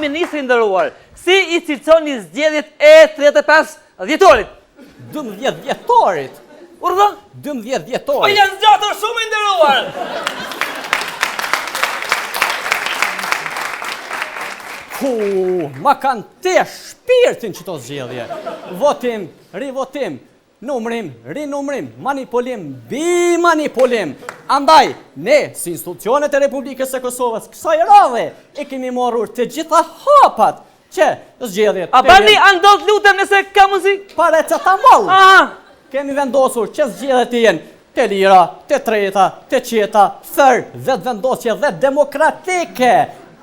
Ministri nderuar, si I cilësoni zgjedhjet e 35 dhjetorit? 12 dhjetorit? Urdhën? 12 dhjetorit. Po janë zgjatur shumë I nderuar. Ma kanë te shpirtin që to zgjedhje. Votim, rivotim, numrim, rinumrim, manipulim, bimanipulim. Andaj, ne, si institucionet e Republikës së Kosovës, kësaj radhe, e kemi marrur të gjitha hapat që zgjedhjet. A bani andot lutem nëse ka muzik? Pare që ta mollë. Aha. Kemi vendosur që zgjedhjet të jenë të lira, të treta, të qeta, thër, vetë vendosje dhe demokratike.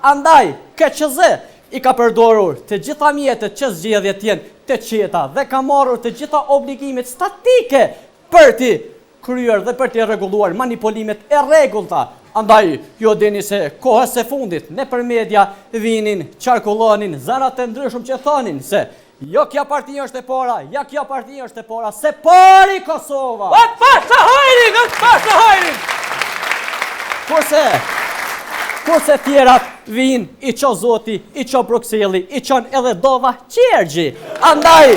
Andaj, KQZ I ka përdorur të gjitha mjetet që zgjedhjet jenë të qeta dhe ka marrur të gjitha obligimet statike për t'i kryer dhe për t'i rregulluar manipulimet e rregullta. Andaj, jo dini se kohës së fundit në për media vinin, qarkullonin, zërat të ndryshëm që thonin se jo kja partia është e para, ja kja partia është e para, se pari Kosova! Atë pasha hajrin! Kurse tjerat vin, I qo Zoti, I qo Bruxelli, I qon edhe Dova Qergji. Andaj,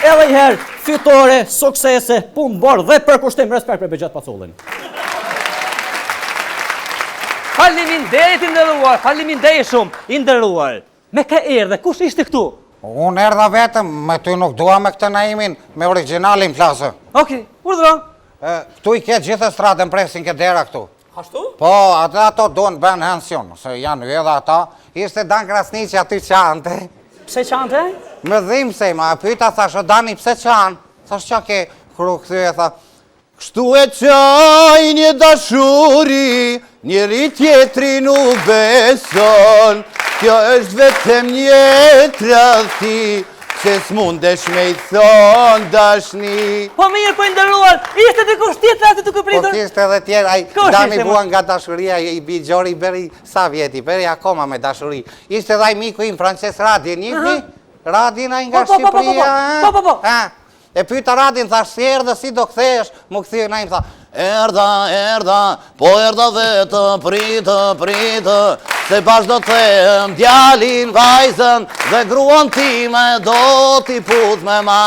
edhe I herë, fitore, suksese, punë borë dhe përkushtim, respekt për Begjet Pacullin. Faleminderit I nderuar, faleminderit shumë, I nderuar. Me ka erdhe, kush ishte këtu? Unë erdha vetëm, me ty nuk dua me këtë Naimin, me originalin flasë. Okej, urdhëro. Këtu I ketë gjithë stratën presin këtë dera këtu. Ashtu? Po, ato duan të bënë hension, se janë edhe ata. Ishte Dan Krasniqi aty qante. Pse qante? Më dhim se, ma pyta thash, o Dani pse qanë? Thash qa ke kru këthyje, tha, kështu e qaj një dashuri, njëri tjetri nuk beson, kjo është vetëm një tradhti, se s'mundesh me I thonë dashni. Po mirë, po I nderuar, ishte të kusht tjetër aty të këpritur? Po kishte edhe tjerë, Dani buan nga dashuria, I bigjori beri sa vjeti, beri akoma me dashuri. Ishte dhe miku im Frances Radin, njëfni? Radin a nga Shqipëria? Po. E pyta Radin, thash si erdhe, si do kthesh, mu këthyrë na im tha, erda, po erda vetë, pritë, se bash do të them, djalin, vajzën, dhe gruan time do t'i put me ma.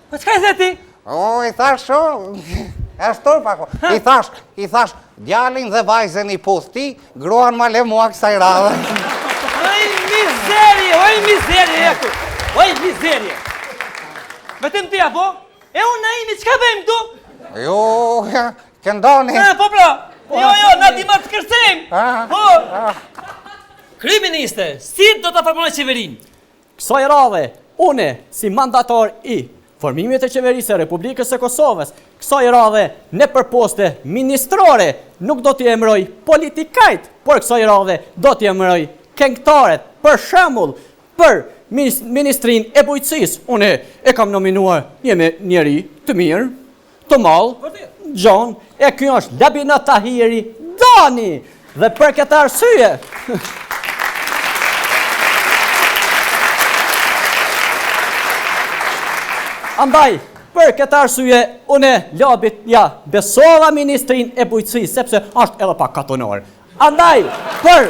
Po qka I theti? O, I thash shumë, ashtur pako, I thash, djalin dhe vajzën I put ti, gruan ma le mua kësaj radhe. Oj, mizerje! Vetëm ti apo? E unë Naimi, qka bëjmë këtu? Jo, këndoni. Po pra, jo, na ti ma të kërcejmë. Po. Kryeministe, si do të formonoj qeverin? Kësaj radhe, une, si mandator I formimit e qeverisë e Republikës së Kosovës, kësaj radhe në përposte ministrore, nuk do t'i emëroj politikajt, por kësaj radhe do t'i emëroj këngëtaret, për shembull, për Ministrin e Bujqësisë, une e kam nominuar njeri të mirë, të malë, Gjon, e kjo është Labina Tahiri Dani, dhe për këtë arsye. Andaj, për këtë arsye, une labit, besova Ministrin e Bujqësisë, sepse është edhe pak katonor. Andaj, për...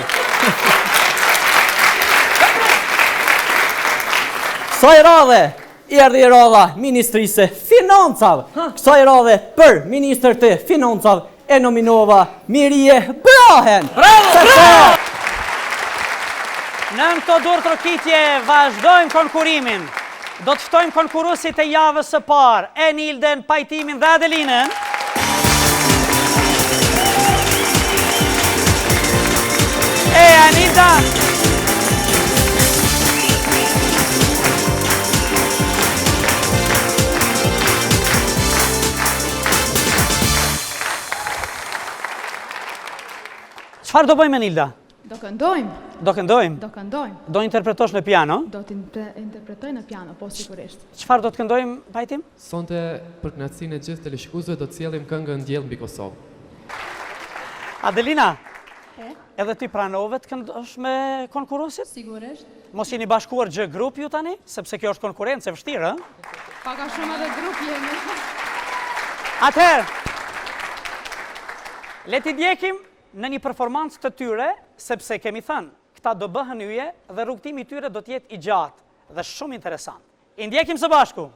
Kësaj radhe, erdhi radha Ministrisë Financav. Kësaj radhe për Ministër të Financav e nominova Mirje Brahen. Bravo! Në këto dur trokitje vazhdojmë konkurimin. Do të ftojmë konkuruesit e javës së parë, Enilden, Pajtimin dhe Adelinën. Anilda! Çfarë do bëjmë, Enilda? Do këndojmë. Do këndojmë? Do këndojmë. Do interpretosh në piano? Do të interpretoj në piano, po sigurisht. Çfarë do të këndojmë, Pajtim? Sonte për kënaqësinë e gjithë teleshikuesve do të sjellim këngën Ndjell mbi Kosovë. Adelina, edhe ti pranove të këndosh me konkurruesit? Sigurisht. Mos jeni bashkuar gjë grup ju tani, sepse kjo është konkurrencë e vështirë, ë? Paka shumë edhe grup jemi. Atëherë, le t'i djekim në një performancë të tyre, sepse kemi thënë, këta do bëhen yje dhe rrugtimi i tyre do të jetë i gjatë dhe shumë interesant. I ndjekim së bashku.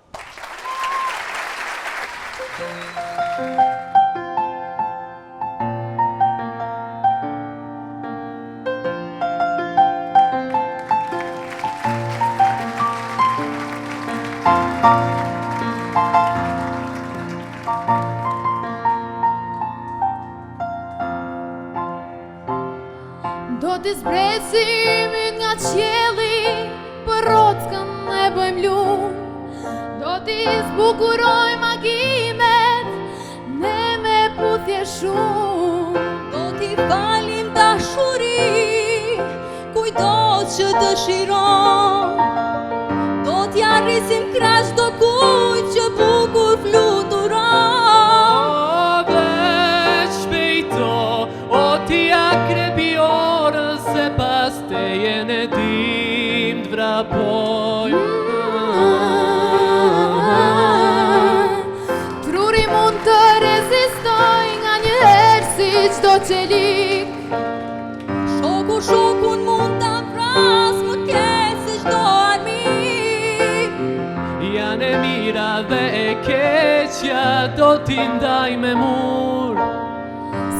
Do t'i zbresim nga qielli, për rockën e bëjmë lumë. Do t'i zbukurojmë makinet, ne me puthje shumë. Do t'i falim dashuri, kujdo që dëshiron. Do t'i arrisim krah çdo kujt që bukur fluturon. Pas te jene dim të vrapoj. Truri mund të rezistoj nga një herë si çdo qelik. Shokun mund ta vras më keq se çdo armik. Janë e mira dhe e keqja do t'i ndaj me mur.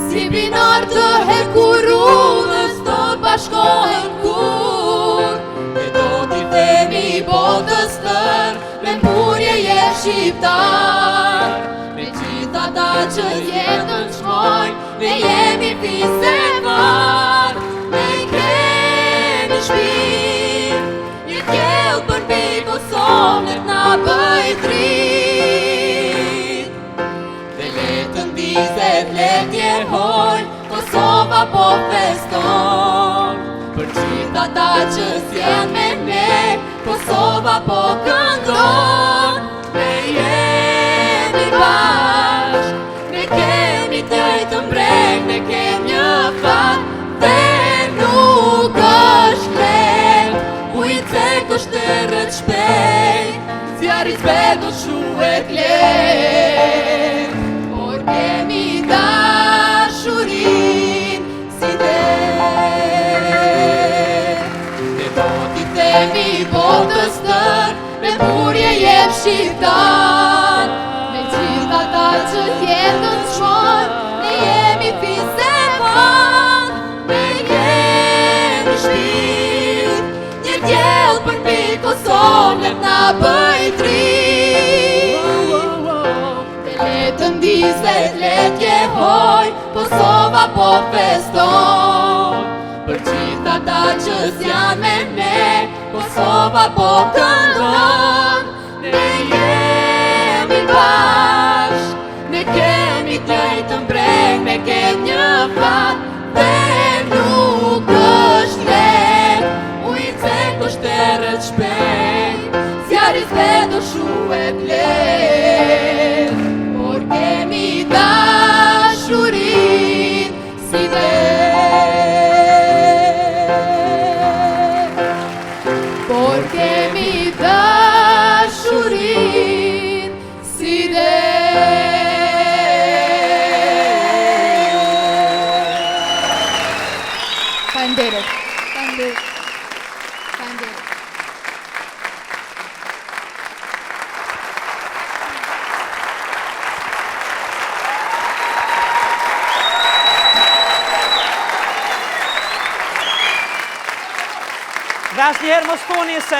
Si binar të hekurudhës do bashkohen kur. E do t'i themi botës tër, me mburje je shqiptar. Me gjitha ta që jetën shmojnë, ne jemi fisë e varë. Ne kemi shpirt, një kjell për mbi Kosovë në t'na bëj dritë. Dhe letën dizet letje hoj, Kosova po feston. Për gjitha ta që s'jen me ne, Kosova po këndon. Ne jemi bashk, ne kemi të njëjtën breg, ne kemi një fat. Dhe nuk është lehtë, ujtë se kështerët shpejt, zjarri zbedo shuhet lehtë. Por kemi dashurin si dhe. Ne do t'i themi botës tër, me burje jem shqiptar. Me gjitha ta që jetën shmojnë, ne jemi fisë e varë. Ne kemi shpirt, një djell për mbi Kosovë në t'na bëj dritë. Dhe letën dizet letje hoj, Kosova po feston. Për gjitha ta që s'jan me ne, Kosova po këndon. Ne jemi bashk, ne kemi të njëjtën breg, ne kemi një fat. Dhe nuk është lehtë, ujtë se kështerët shpejt, zjarri zbedo shuhet lehtë. Por kemi dashurin si dhe. Por kemi dashurin si dhe. Faleminderit. Faleminderit. Faleminderit. Dhe asnjëherë mos thoni se